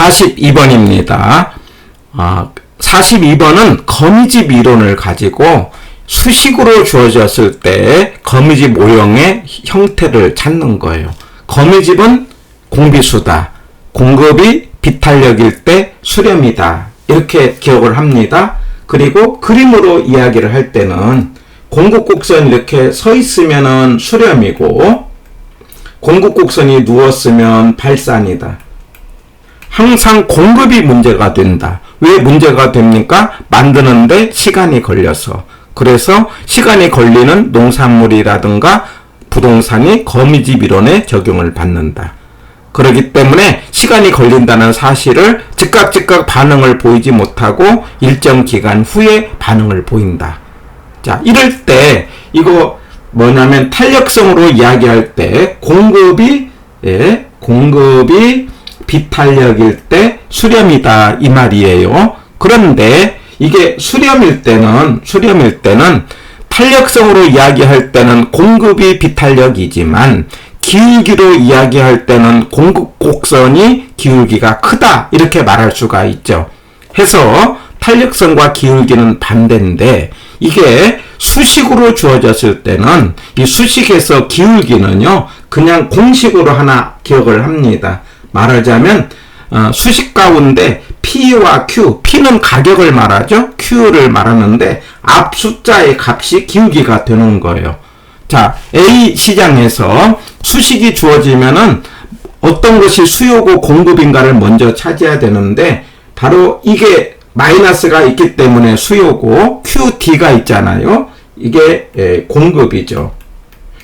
42번입니다. 42번은 거미집 이론을 가지고 수식으로 주어졌을 때 거미집 모형의 형태를 찾는 거예요. 거미집은 공비수다. 공급이 비탄력일 때 수렴이다. 이렇게 기억을 합니다. 그리고 그림으로 이야기를 할 때는 공급곡선이 이렇게 서 있으면은 수렴이고 공급곡선이 누웠으면 발산이다. 항상 공급이 문제가 된다. 왜 문제가 됩니까? 만드는데 시간이 걸려서. 그래서 시간이 걸리는 농산물이라든가 부동산이 거미집 이론에 적용을 받는다. 그렇기 때문에 시간이 걸린다는 사실을 즉각 반응을 보이지 못하고 일정 기간 후에 반응을 보인다. 자, 이럴 때 이거 뭐냐면 탄력성으로 이야기할 때 공급이 비탄력일 때 수렴이다 이 말이에요. 그런데 이게 수렴일 때는 탄력성으로 이야기할 때는 공급이 비탄력이지만 기울기로 이야기할 때는 공급 곡선이 기울기가 크다 이렇게 말할 수가 있죠. 해서 탄력성과 기울기는 반대인데 이게 수식으로 주어졌을 때는 이 수식에서 기울기는요 그냥 공식으로 하나 기억을 합니다. 말하자면 수식 가운데 P와 Q, P는 가격을 말하죠. Q를 말하는데 앞 숫자의 값이 기울기가 되는 거예요. 자, A 시장에서 수식이 주어지면은 어떤 것이 수요고 공급인가를 먼저 찾아야 되는데 바로 이게 마이너스가 있기 때문에 수요고 QD가 있잖아요. 이게 공급이죠.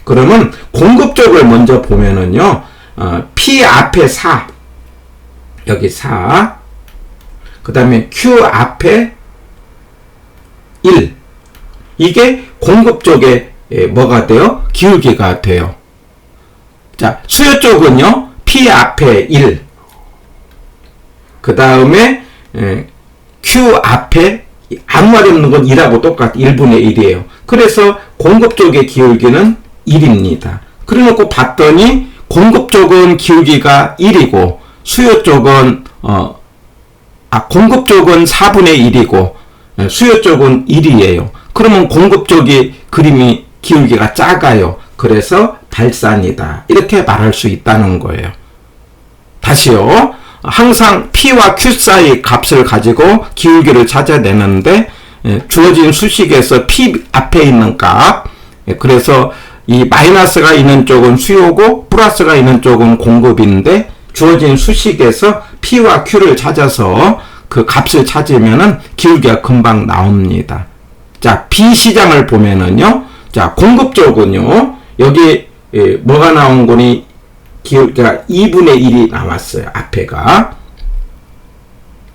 그러면 공급 쪽을 먼저 보면은요. P 앞에 4 여기 4 그 다음에 Q 앞에 1 이게 공급 쪽에 뭐가 돼요? 기울기가 돼요. 자, 수요 쪽은요. P 앞에 1 그 다음에 Q 앞에 아무 말이 없는 건 2하고 똑같아. 1분의 1이에요. 그래서 공급 쪽의 기울기는 1입니다. 그래 놓고 봤더니 공급 쪽은 기울기가 1이고 수요 쪽은 공급 쪽은 4분의 1이고 수요 쪽은 1이에요. 그러면 공급 쪽이 그림이 기울기가 작아요. 그래서 발산이다. 이렇게 말할 수 있다는 거예요. 다시요. 항상 P와 Q 사이 값을 가지고 기울기를 찾아내는데 주어진 수식에서 P 앞에 있는 값 그래서 이 마이너스가 있는 쪽은 수요고 플러스가 있는 쪽은 공급인데 주어진 수식에서 P와 Q를 찾아서 그 값을 찾으면은 기울기가 금방 나옵니다. 자, B 시장을 보면은요. 자, 공급 쪽은요. 여기 뭐가 나온 거니? 기울기가 2분의 1이 나왔어요. 앞에가.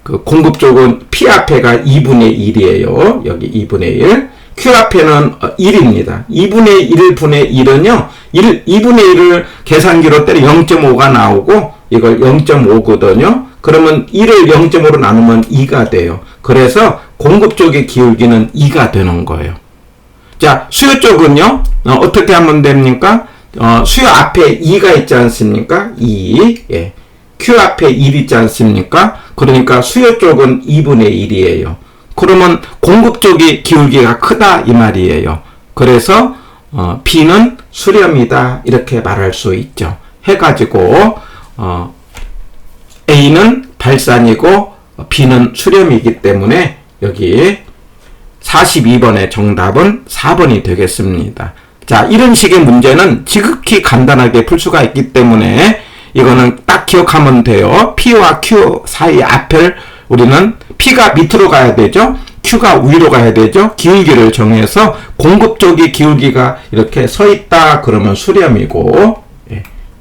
그 공급 쪽은 P 앞에가 2분의 1이에요. 여기 2분의 1. Q 앞에는 1입니다. 2분의 1분의 1은요. 2분의 1을 계산기로 때려 0.5가 나오고 이걸 0.5거든요. 그러면 1을 0.5로 나누면 2가 돼요. 그래서 공급 쪽의 기울기는 2가 되는 거예요. 자, 수요 쪽은요. 어떻게 하면 됩니까? 수요 앞에 2가 있지 않습니까? 2. 예. Q 앞에 1 있지 않습니까? 그러니까 수요 쪽은 2분의 1이에요. 그러면 공급 쪽이 기울기가 크다 이 말이에요. 그래서 B는 수렴이다 이렇게 말할 수 있죠. 해가지고 A는 발산이고 B는 수렴이기 때문에 여기 42번의 정답은 4번이 되겠습니다. 자, 이런 식의 문제는 지극히 간단하게 풀 수가 있기 때문에 이거는 딱 기억하면 돼요. P와 Q 사이 앞을 우리는 P가 밑으로 가야 되죠. Q가 위로 가야 되죠. 기울기를 정해서 공급 쪽이 기울기가 이렇게 서 있다 그러면 수렴이고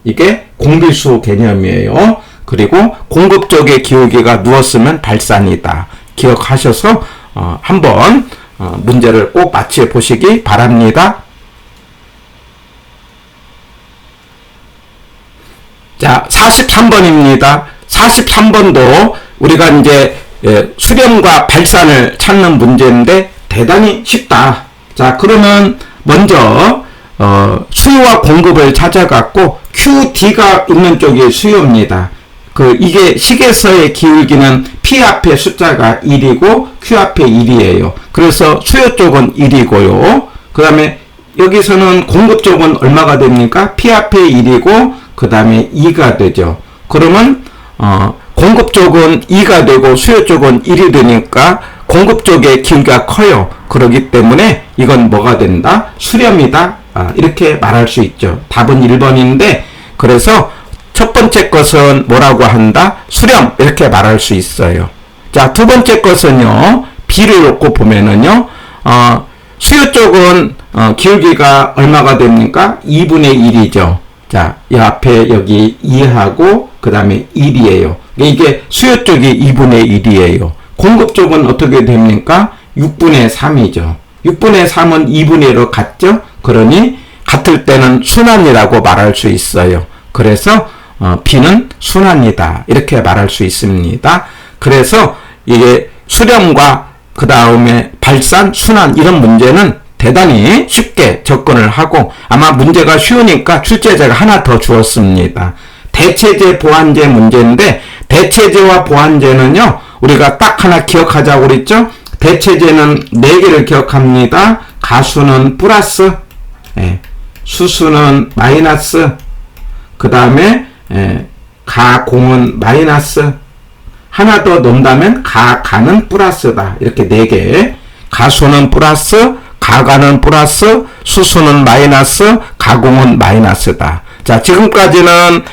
이게 공비수 개념이에요. 그리고 공급 쪽의 기울기가 누웠으면 발산이다. 기억하셔서 한번 문제를 꼭 맞춰 보시기 바랍니다. 자, 43번입니다. 43번도 우리가 이제 수렴과 발산을 찾는 문제인데 대단히 쉽다. 자, 그러면 먼저 수요와 공급을 찾아갖고 QD가 있는 쪽이 수요입니다. 이게 식에서의 기울기는 P 앞에 숫자가 1이고 Q 앞에 1이에요. 그래서 수요 쪽은 1이고요. 그 다음에 여기서는 공급 쪽은 얼마가 됩니까? P 앞에 1이고 그 다음에 2가 되죠. 그러면 공급 쪽은 2가 되고 수요 쪽은 1이 되니까 공급 쪽의 기울기가 커요. 그렇기 때문에 이건 뭐가 된다? 수렴이다. 이렇게 말할 수 있죠. 답은 1번인데 그래서 첫 번째 것은 뭐라고 한다? 수렴 이렇게 말할 수 있어요. 자, 두 번째 것은요. B를 놓고 보면은요. 수요 쪽은 기울기가 얼마가 됩니까? 2분의 1이죠. 자, 이 앞에 여기 2하고 그 다음에 1이에요. 이게 수요 쪽이 2분의 1이에요. 공급 쪽은 어떻게 됩니까? 6분의 3이죠. 6분의 3은 2분의 1로 같죠? 그러니 같을 때는 순환이라고 말할 수 있어요. 그래서 B는 순환이다. 이렇게 말할 수 있습니다. 그래서 이게 수렴과 그 다음에 발산, 순환 이런 문제는 대단히 쉽게 접근을 하고 아마 문제가 쉬우니까 출제자가 하나 더 주었습니다. 대체제, 보완제 문제인데 대체제와 보완제는요. 우리가 딱 하나 기억하자고 그랬죠? 대체제는 4개를 기억합니다. 가수는 플러스, 수수는 마이너스, 그 다음에 가공은 마이너스, 하나 더 넣는다면 가는 플러스다. 이렇게 4개. 가수는 플러스, 가가는 플러스, 수수는 마이너스, 가공은 마이너스다. 자, 지금까지는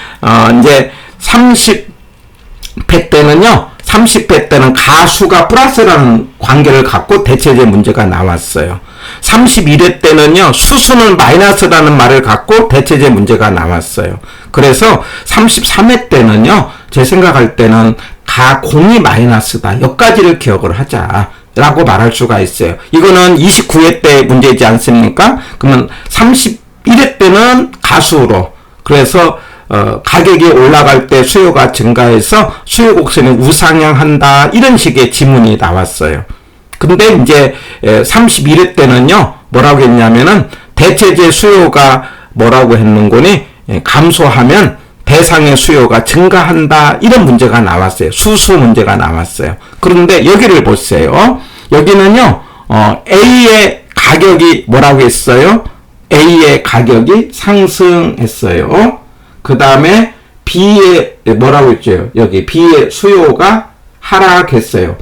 이제 30회 때는요. 30회 때는 가수가 플러스라는 관계를 갖고 대체제 문제가 나왔어요. 31회 때는요. 수수는 마이너스라는 말을 갖고 대체제 문제가 나왔어요. 그래서 33회 때는요. 제 생각할 때는 가공이 마이너스다. 여기까지를 기억을 하자. 라고 말할 수가 있어요. 이거는 29회 때 문제이지 않습니까? 그러면 31회 때는 가수로. 그래서 가격이 올라갈 때 수요가 증가해서 수요 곡선이 우상향한다. 이런 식의 지문이 나왔어요. 근데 이제 31회 때는요. 뭐라고 했냐면은 대체제 수요가 뭐라고 했는 거니? 감소하면 대상의 수요가 증가한다. 이런 문제가 나왔어요. 수수 문제가 나왔어요. 그런데 여기를 보세요. 여기는요. A의 가격이 뭐라고 했어요? A의 가격이 상승했어요. 그 다음에 B의 뭐라고 했죠? 여기 B의 수요가 하락했어요.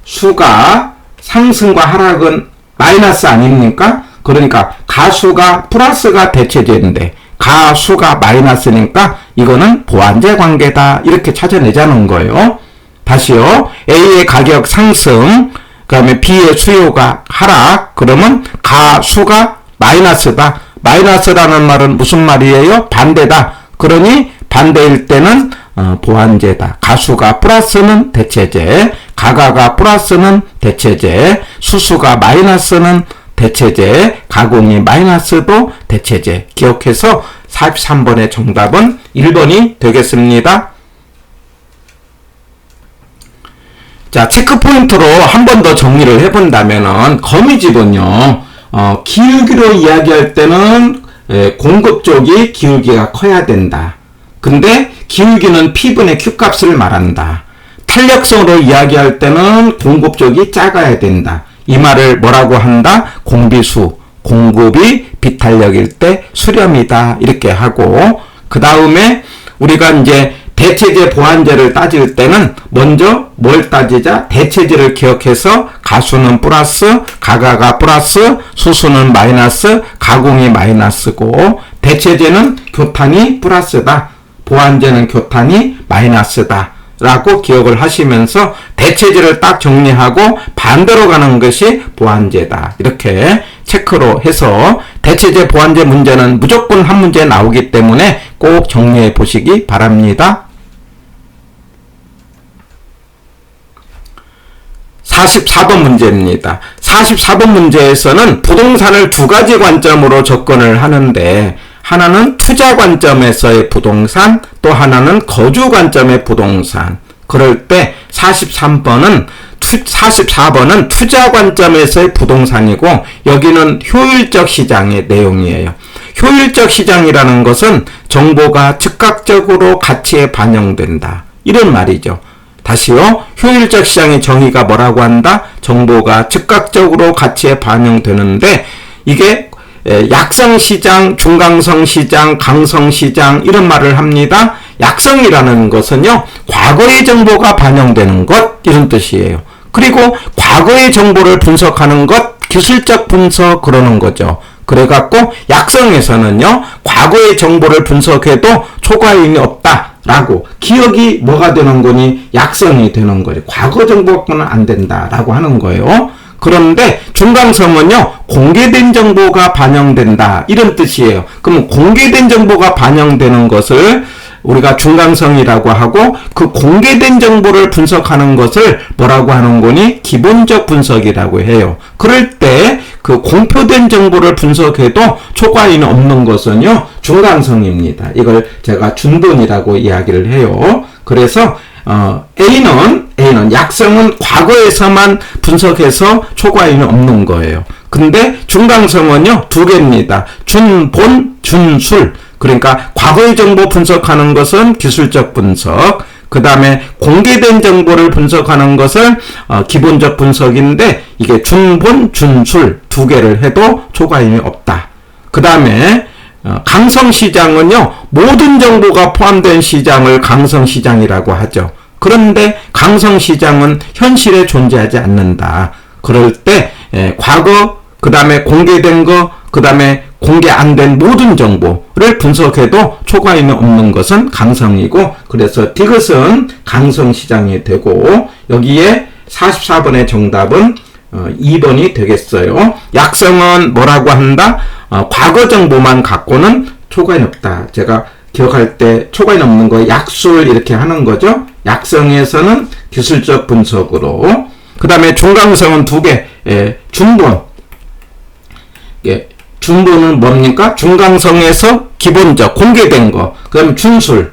가수가 상승과 하락은 마이너스 아닙니까? 그러니까 가수가 플러스가 대체제인데 가수가 마이너스니까 이거는 보완제 관계다. 이렇게 찾아내자는 거예요. 다시요. A의 가격 상승, 그 다음에 B의 수요가 하락, 그러면 가수가 마이너스다. 마이너스라는 말은 무슨 말이에요? 반대다. 그러니 반대일 때는 보완제다. 가수가 플러스는 대체제, 가가가 플러스는 대체제, 수수가 마이너스는 대체제, 가공이 마이너스도 대체제. 기억해서 43번의 정답은 1번이 되겠습니다. 자, 체크 포인트로 한 번 더 정리를 해본다면은 거미집은요, 기울기로 이야기할 때는 공급 쪽이 기울기가 커야 된다. 근데 기울기는 P분의 Q 값을 말한다. 탄력성으로 이야기할 때는 공급 쪽이 작아야 된다. 이 말을 뭐라고 한다? 공비수, 공급이 비탄력일 때 수렴이다. 이렇게 하고, 그 다음에 우리가 이제 대체제 보완제를 따질 때는 먼저 뭘 따지자? 대체제를 기억해서 가수는 플러스, 가가가 플러스, 수수는 마이너스, 가공이 마이너스고, 대체제는 교탄이 플러스다. 보완제는 교탄이 마이너스다. 라고 기억을 하시면서 대체제를 딱 정리하고 반대로 가는 것이 보완제다. 이렇게 체크로 해서 대체제 보완제 문제는 무조건 한 문제 나오기 때문에 꼭 정리해 보시기 바랍니다. 44번 문제입니다. 44번 문제에서는 부동산을 두 가지 관점으로 접근을 하는데 하나는 투자 관점에서의 부동산, 또 하나는 거주 관점의 부동산. 그럴 때 44번은 투자 관점에서의 부동산이고 여기는 효율적 시장의 내용이에요. 효율적 시장이라는 것은 정보가 즉각적으로 가치에 반영된다. 이런 말이죠. 다시요. 효율적 시장의 정의가 뭐라고 한다? 정보가 즉각적으로 가치에 반영되는데 이게 약성시장, 중강성시장, 강성시장 이런 말을 합니다. 약성이라는 것은요. 과거의 정보가 반영되는 것 이런 뜻이에요. 그리고 과거의 정보를 분석하는 것 기술적 분석 그러는 거죠. 그래갖고 약성에서는요. 과거의 정보를 분석해도 초과임이 없다라고 기억이 뭐가 되는 거니? 약성이 되는 거죠. 과거 정보 갖고는 안 된다라고 하는 거예요. 그런데 중강성은요. 공개된 정보가 반영된다 이런 뜻이에요. 그럼 공개된 정보가 반영되는 것을 우리가 중강성이라고 하고 그 공개된 정보를 분석하는 것을 뭐라고 하는 거니? 기본적 분석이라고 해요. 그럴 때 그 공표된 정보를 분석해도 초과인이 없는 것은요. 중강성입니다. 이걸 제가 준본이라고 이야기를 해요. 그래서 A는 약성은 과거에서만 분석해서 초과인이 없는 거예요. 근데 중강성은요. 두 개입니다. 준본, 준술. 그러니까 과거의 정보 분석하는 것은 기술적 분석, 그 다음에 공개된 정보를 분석하는 것은 기본적 분석인데 이게 준본, 준술 두 개를 해도 초과임이 없다. 그 다음에 강성시장은요. 모든 정보가 포함된 시장을 강성시장이라고 하죠. 그런데 강성시장은 현실에 존재하지 않는다. 그럴 때 과거, 그 다음에 공개된 거, 그 다음에 공개 안 된 모든 정보를 분석해도 초과임이 없는 것은 강성이고 그래서 디귿은 강성시장이 되고 여기에 44번의 정답은 2번이 되겠어요. 약성은 뭐라고 한다? 과거 정보만 갖고는 초과임이 없다. 제가 기억할 때 초과임이 없는 거 약술 이렇게 하는 거죠. 약성에서는 기술적 분석으로 그 다음에 중강성은 두 개, 준본 준본은 뭡니까? 중강성에서 기본적, 공개된 거. 그 다음에 준술.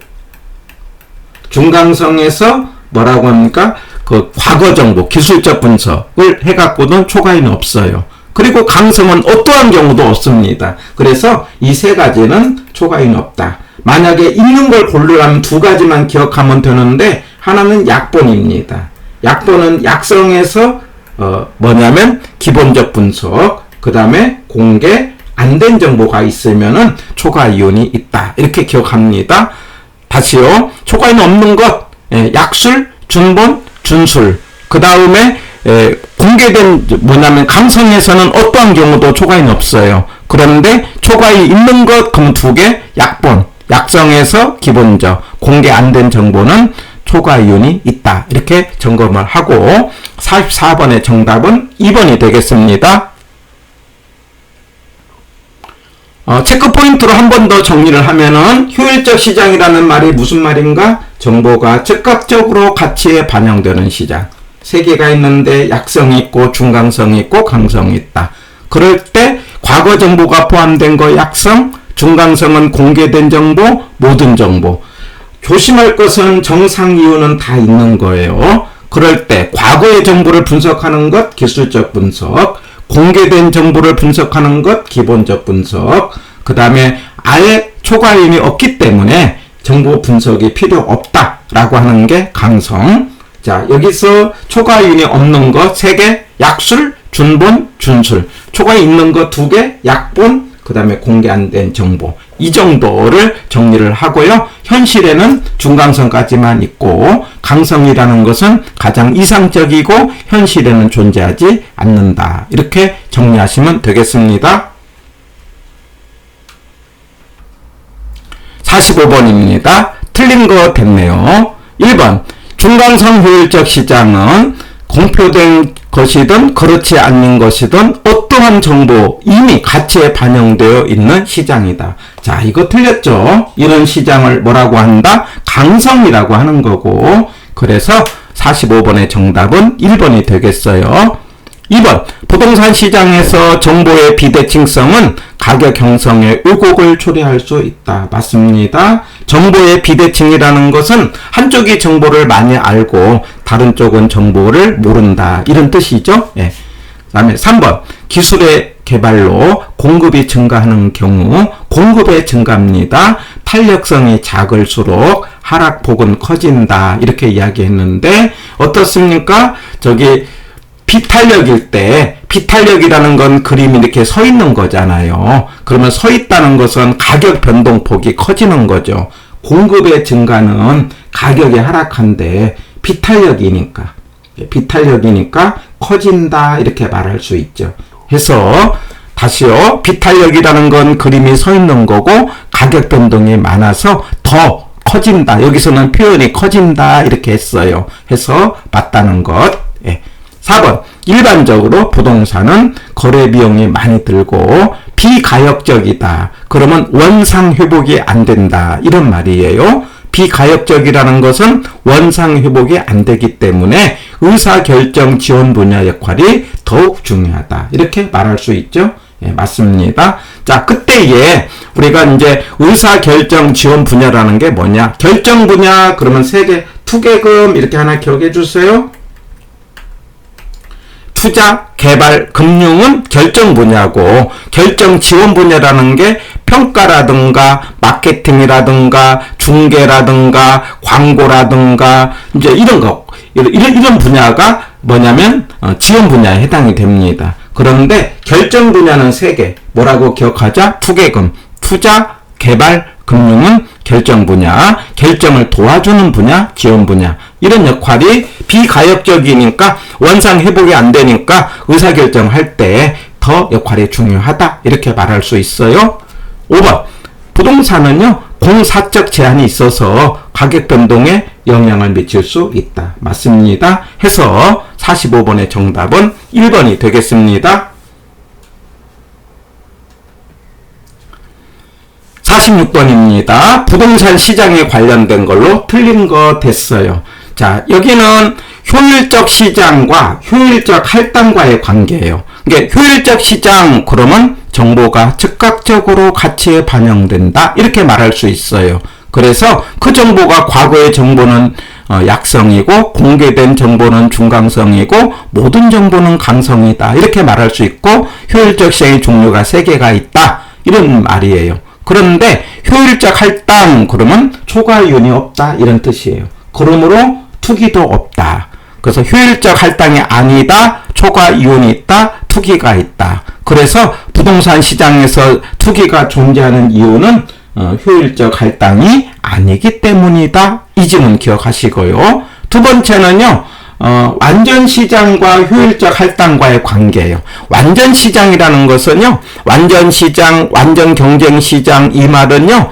중강성에서 뭐라고 합니까? 그 과거 정보, 기술적 분석을 해갖고는 초과인이 없어요. 그리고 강성은 어떠한 경우도 없습니다. 그래서 이 세 가지는 초과인이 없다. 만약에 있는 걸 고르려면 두 가지만 기억하면 되는데 하나는 약본입니다. 약본은 약성에서 뭐냐면 기본적 분석, 그 다음에 공개, 안 된 정보가 있으면은 초과 이온이 있다. 이렇게 기억합니다. 다시요. 초과이온 없는 것, 약술, 준본, 준술. 그 다음에 공개된 뭐냐면 강성에서는 어떠한 경우도 초과이온 없어요. 그런데 초과이 있는 것 그럼 두 개, 약본, 약성에서 기본적, 공개 안 된 정보는 초과 이온이 있다. 이렇게 점검을 하고 44번의 정답은 2번이 되겠습니다. 체크 포인트로 한 번 더 정리를 하면은 효율적 시장이라는 말이 무슨 말인가? 정보가 즉각적으로 가치에 반영되는 시장. 세 개가 있는데 약성이 있고 중강성이 있고 강성이 있다. 그럴 때 과거 정보가 포함된 거 약성, 중강성은 공개된 정보, 모든 정보. 조심할 것은 정상 이유는 다 있는 거예요. 그럴 때 과거의 정보를 분석하는 것 기술적 분석, 공개된 정보를 분석하는 것 기본적 분석, 그 다음에 아예 초과임이 없기 때문에 정보 분석이 필요 없다라고 하는 게 강성. 자, 여기서 초과임이 없는 거 3개, 약술, 준본, 준술. 초과임 있는 거 2개, 약본, 그 다음에 공개 안 된 정보. 이 정도를 정리를 하고요. 현실에는 중강성까지만 있고 강성이라는 것은 가장 이상적이고 현실에는 존재하지 않는다. 이렇게 정리하시면 되겠습니다. 45번입니다. 틀린 거 됐네요. 1번 중강성 효율적 시장은 공표된 것이든 그렇지 않는 것이든 어떠한 정보 이미 가치에 반영되어 있는 시장이다. 자, 이거 틀렸죠? 이런 시장을 뭐라고 한다? 강성이라고 하는 거고, 그래서 45번의 정답은 1번이 되겠어요. 2번 부동산 시장에서 정보의 비대칭성은 가격 형성의 왜곡을 초래할 수 있다. 맞습니다. 정보의 비대칭이라는 것은 한쪽이 정보를 많이 알고 다른 쪽은 정보를 모른다. 이런 뜻이죠. 예. 그 다음에 3번 기술의 개발로 공급이 증가하는 경우 공급의 증가입니다. 탄력성이 작을수록 하락폭은 커진다. 이렇게 이야기했는데 어떻습니까? 저기 비탄력일 때, 비탄력이라는 건 그림이 이렇게 서 있는 거잖아요. 그러면 서 있다는 것은 가격 변동폭이 커지는 거죠. 공급의 증가는 가격이 하락한데 비탄력이니까 커진다 이렇게 말할 수 있죠. 해서 다시요. 비탄력이라는 건 그림이 서 있는 거고 가격 변동이 많아서 더 커진다. 여기서는 표현이 커진다 이렇게 했어요. 해서 맞다는 것. 4번 일반적으로 부동산은 거래 비용이 많이 들고 비가역적이다. 그러면 원상 회복이 안 된다. 이런 말이에요. 비가역적이라는 것은 원상 회복이 안 되기 때문에 의사결정 지원 분야 역할이 더욱 중요하다. 이렇게 말할 수 있죠. 맞습니다. 자, 그때에 우리가 이제 의사결정 지원 분야라는 게 뭐냐? 결정 분야 그러면 세 개, 투개금 이렇게 하나 기억해 주세요. 투자, 개발, 금융은 결정 분야고 결정 지원 분야라는 게 평가라든가 마케팅이라든가 중개라든가 광고라든가 이제 이런 분야가 뭐냐면 지원 분야에 해당이 됩니다. 그런데 결정 분야는 세 개. 뭐라고 기억하자? 투개금, 투자, 개발, 금융은 결정 분야, 결정을 도와주는 분야, 지원 분야. 이런 역할이 비가역적이니까 원상 회복이 안 되니까 의사결정할 때 더 역할이 중요하다. 이렇게 말할 수 있어요. 5번. 부동산은요, 공사적 제한이 있어서 가격 변동에 영향을 미칠 수 있다. 맞습니다. 해서 45번의 정답은 1번이 되겠습니다. 46번입니다. 부동산 시장에 관련된 걸로 틀린 거 됐어요. 자, 여기는 효율적 시장과 효율적 할당과의 관계예요. 이게 효율적 시장 그러면 정보가 즉각적으로 가치에 반영된다. 이렇게 말할 수 있어요. 그래서 그 정보가 과거의 정보는 약성이고 공개된 정보는 중강성이고 모든 정보는 강성이다. 이렇게 말할 수 있고 효율적 시장의 종류가 3개가 있다. 이런 말이에요. 그런데 효율적 할당 그러면 초과이윤이 없다. 이런 뜻이에요. 그러므로 투기도 없다. 그래서 효율적 할당이 아니다. 초과이윤이 있다. 투기가 있다. 그래서 부동산 시장에서 투기가 존재하는 이유는 효율적 할당이 아니기 때문이다. 이 점은 기억하시고요. 두 번째는요. 완전 시장과 효율적 할당과의 관계예요. 완전 시장이라는 것은요. 완전 시장, 완전 경쟁 시장 이 말은요.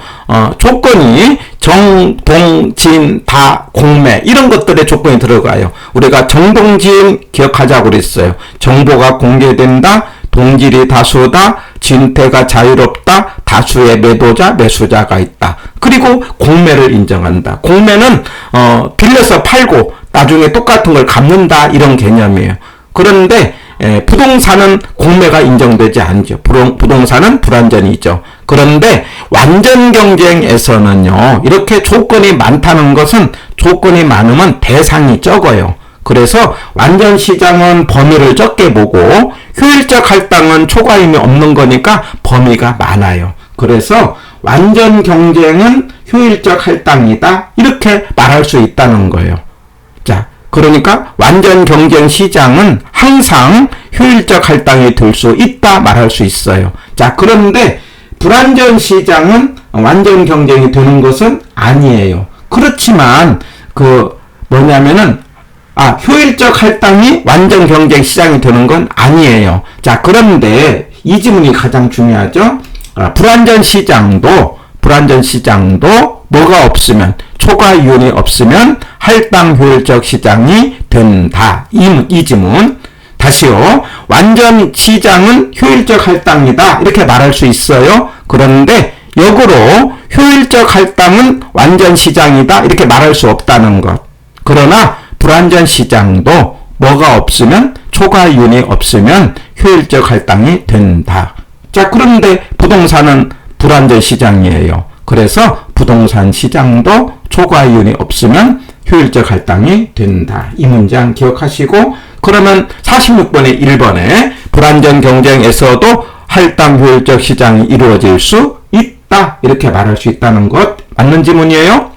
조건이 정, 동, 진, 다, 공매 이런 것들의 조건이 들어가요. 우리가 정동진 기억하자고 그랬어요. 정보가 공개된다. 동질이 다수다. 진퇴가 자유롭다. 다수의 매도자, 매수자가 있다. 그리고 공매를 인정한다. 공매는 빌려서 팔고 나중에 똑같은 걸 갚는다. 이런 개념이에요. 그런데 부동산은 공매가 인정되지 않죠. 부동산은 불완전이죠. 그런데 완전 경쟁에서는요. 이렇게 조건이 많다는 것은 조건이 많으면 대상이 적어요. 그래서 완전 시장은 범위를 적게 보고 효율적 할당은 초과임이 없는 거니까 범위가 많아요. 그래서 완전 경쟁은 효율적 할당이다. 이렇게 말할 수 있다는 거예요. 자, 그러니까 완전 경쟁 시장은 항상 효율적 할당이 될 수 있다 말할 수 있어요. 자, 그런데 불완전 시장은 완전 경쟁이 되는 것은 아니에요. 그렇지만 효율적 할당이 완전 경쟁 시장이 되는 건 아니에요. 자, 그런데 이 지문이 가장 중요하죠. 불완전 시장도 뭐가 없으면 초과이윤이 없으면 할당 효율적 시장이 된다. 이 지문. 다시요. 완전 시장은 효율적 할당이다. 이렇게 말할 수 있어요. 그런데 역으로 효율적 할당은 완전 시장이다. 이렇게 말할 수 없다는 것. 그러나 불완전 시장도 뭐가 없으면 초과이윤이 없으면 효율적 할당이 된다. 자, 그런데 부동산은 불완전 시장이에요. 그래서 부동산 시장도 초과이윤이 없으면 효율적 할당이 된다. 이 문장 기억하시고 그러면 46번에 1번에 불완전 경쟁에서도 할당 효율적 시장이 이루어질 수 있다. 이렇게 말할 수 있다는 것 맞는 지문이에요.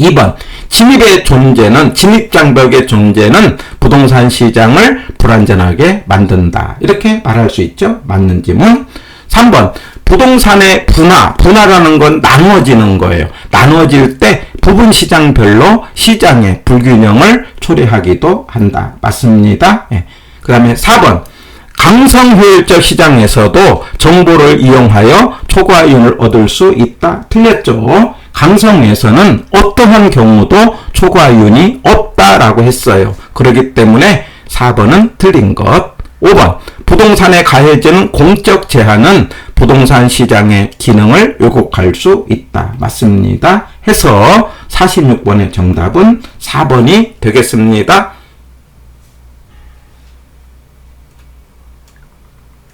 2번 진입장벽의 존재는 부동산 시장을 불완전하게 만든다. 이렇게 말할 수 있죠. 맞는 지문. 3번 부동산의 분화라는 건 나누어지는 거예요. 나누어질 때 부분 시장별로 시장의 불균형을 초래하기도 한다. 맞습니다. 그 다음에 4번 강성효율적 시장에서도 정보를 이용하여 초과이윤을 얻을 수 있다. 틀렸죠. 강성에서는 어떠한 경우도 초과이윤이 없다라고 했어요. 그렇기 때문에 4번은 틀린 것. 5번 부동산에 가해지는 공적 제한은 부동산 시장의 기능을 왜곡할 수 있다. 맞습니다. 해서 46번의 정답은 4번이 되겠습니다.